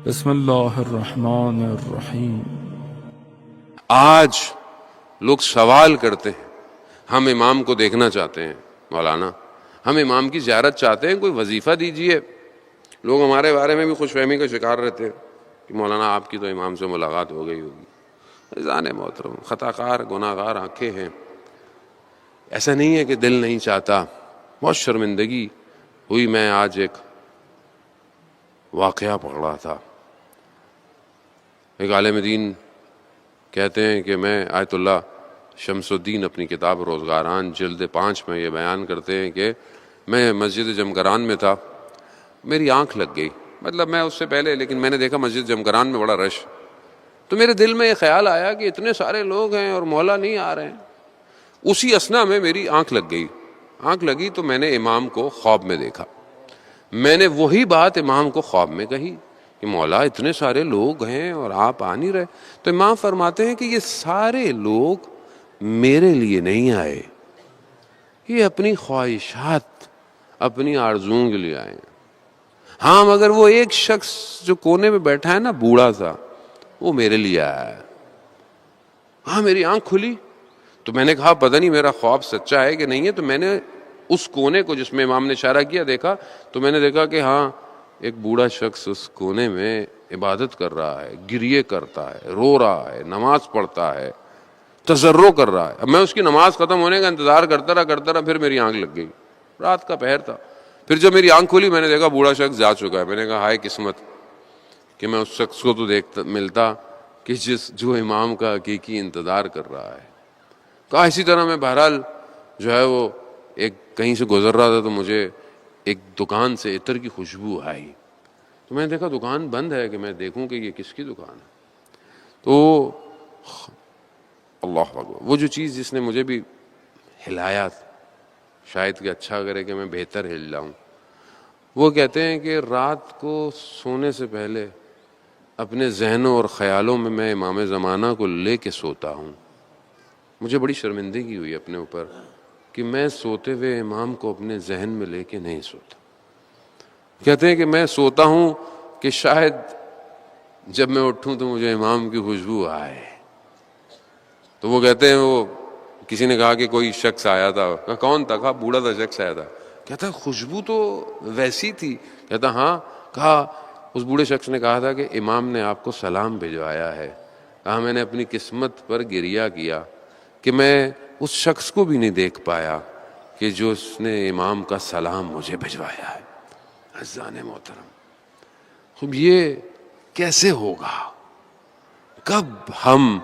بسم اللہ الرحمن الرحیم۔ آج لوگ سوال کرتے ہیں، ہم امام کو دیکھنا چاہتے ہیں مولانا، ہم امام کی زیارت چاہتے ہیں، کوئی وظیفہ دیجئے۔ لوگ ہمارے بارے میں بھی خوش فہمی کا شکار رہتے ہیں کہ مولانا آپ کی تو امام سے ملاقات ہو گئی ہوگی۔ عزیزان محترم، خطا کار گناہ گار آنکھیں ہیں، ایسا نہیں ہے کہ دل نہیں چاہتا۔ بہت شرمندگی ہوئی، میں آج ایک واقعہ پڑھ رہا تھا۔ ایک عالم دین کہتے ہیں کہ میں آیت اللہ شمس الدین اپنی کتاب روزگاران جلد 5 میں یہ بیان کرتے ہیں کہ میں مسجد جمگران میں تھا، میری آنکھ لگ گئی، مطلب میں اس سے پہلے، لیکن میں نے دیکھا مسجد جمگران میں بڑا رش، تو میرے دل میں یہ خیال آیا کہ اتنے سارے لوگ ہیں اور مولا نہیں آ رہے ہیں۔ اسی اثنا میں میری آنکھ لگ گئی، آنکھ لگی تو میں نے امام کو خواب میں دیکھا۔ میں نے وہی بات امام کو خواب میں کہی کہ مولا اتنے سارے لوگ ہیں اور آپ آ نہیں رہے۔ تو امام فرماتے ہیں کہ یہ سارے لوگ میرے لیے نہیں آئے، یہ اپنی خواہشات، اپنی آرزوؤں کے لیے آئے ہیں۔ ہاں مگر وہ ایک شخص جو کونے میں بیٹھا ہے نا، بوڑھا سا، وہ میرے لیے آیا ہے۔ ہاں میری آنکھ کھلی تو میں نے کہا پتہ نہیں میرا خواب سچا ہے کہ نہیں ہے۔ تو میں نے اس کونے کو، جس میں امام نے اشارہ کیا، دیکھا تو میں نے دیکھا کہ ہاں ایک بوڑھا شخص اس کونے میں عبادت کر رہا ہے، گریے کرتا ہے، رو رہا ہے، نماز پڑھتا ہے، تضرع کر رہا ہے۔ اب میں اس کی نماز ختم ہونے کا انتظار کرتا رہا، پھر میری آنکھ لگ گئی، رات کا پہر تھا۔ پھر جب میری آنکھ کھلی میں نے دیکھا بوڑھا شخص جا چکا ہے۔ میں نے کہا ہائے قسمت کہ میں اس شخص کو تو ملتا کہ جو امام کا حقیقی انتظار کر رہا ہے۔ کہا اسی طرح میں بہرحال جو ہے وہ ایک کہیں سے گزر رہا تھا تو مجھے ایک دکان سے عطر کی خوشبو آئی، تو میں نے دیکھا دکان بند ہے کہ میں دیکھوں کہ یہ کس کی دکان ہے۔ تو اللہ اکبر، وہ جو چیز جس نے مجھے بھی ہلایا، شاید کہ اچھا کرے کہ میں بہتر ہل جاؤں، وہ کہتے ہیں کہ رات کو سونے سے پہلے اپنے ذہنوں اور خیالوں میں میں امام زمانہ کو لے کے سوتا ہوں۔ مجھے بڑی شرمندگی ہوئی اپنے اوپر کہ میں سوتے ہوئے امام کو اپنے ذہن میں لے کے نہیں سوتا۔ کہتے ہیں کہ میں سوتا ہوں کہ شاید جب میں اٹھوں تو مجھے امام کی خوشبو آئے۔ تو وہ کہتے ہیں، وہ کسی نے کہا کہ کوئی شخص آیا تھا، کہا کون تھا؟ کہا بوڑھا تھا شخص آیا تھا۔ کہتا خوشبو تو ویسی تھی؟ کہتا ہاں۔ کہا اس بوڑھے شخص نے کہا تھا کہ امام نے آپ کو سلام بھجوایا ہے۔ کہا میں نے اپنی قسمت پر گریہ کیا کہ میں اس شخص کو بھی نہیں دیکھ پایا کہ جو اس نے امام کا سلام مجھے بھجوایا ہے۔ عزیزان محترم، خب یہ کیسے ہوگا؟ کب ہم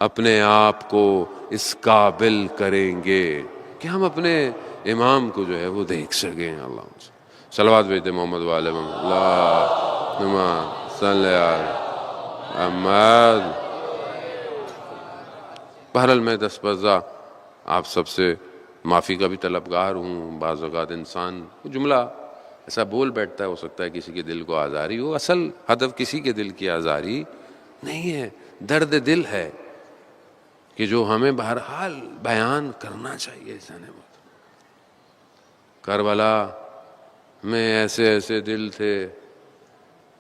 اپنے آپ کو اس قابل کریں گے کہ ہم اپنے امام کو جو ہے وہ دیکھ سکیں؟ اللہ صلوات بھیجتے محمد والے محمد، اللہم صلی علی محمد۔ بہرحال میں دستبردہ آپ سب سے معافی کا بھی طلبگار ہوں۔ بعض اوقات انسان جملہ ایسا بول بیٹھتا ہے، ہو سکتا ہے کسی کے دل کو آزاری ہو، اصل ہدف کسی کے دل کی آزاری نہیں ہے، درد دل ہے کہ جو ہمیں بہرحال بیان کرنا چاہیے۔ کربلا میں ایسے ایسے دل تھے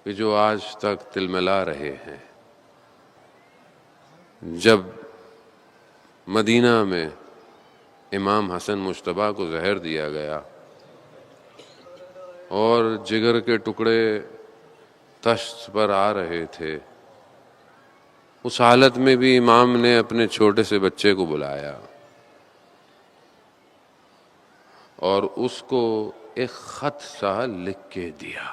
کہ جو آج تک تلملا رہے ہیں۔ جب مدینہ میں امام حسن مجتبیٰ کو زہر دیا گیا اور جگر کے ٹکڑے تشت پر آ رہے تھے، اس حالت میں بھی امام نے اپنے چھوٹے سے بچے کو بلایا اور اس کو ایک خط سا لکھ کے دیا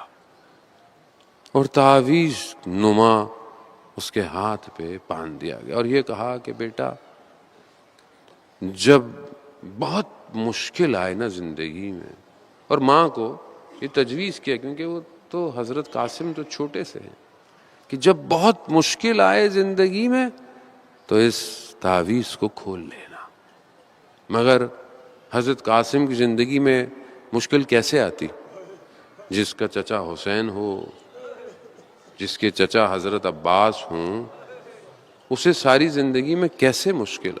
اور تعویذ نما اس کے ہاتھ پہ باندھ دیا گیا، اور یہ کہا کہ بیٹا جب بہت مشکل آئے نا زندگی میں، اور ماں کو یہ تجویز کیا کیونکہ وہ تو حضرت قاسم تو چھوٹے سے ہیں، کہ جب بہت مشکل آئے زندگی میں تو اس تعویذ کو کھول لینا۔ مگر حضرت قاسم کی زندگی میں مشکل کیسے آتی؟ جس کا چچا حسین ہو، جس کے چچا حضرت عباس ہوں، اسے ساری زندگی میں کیسے مشکل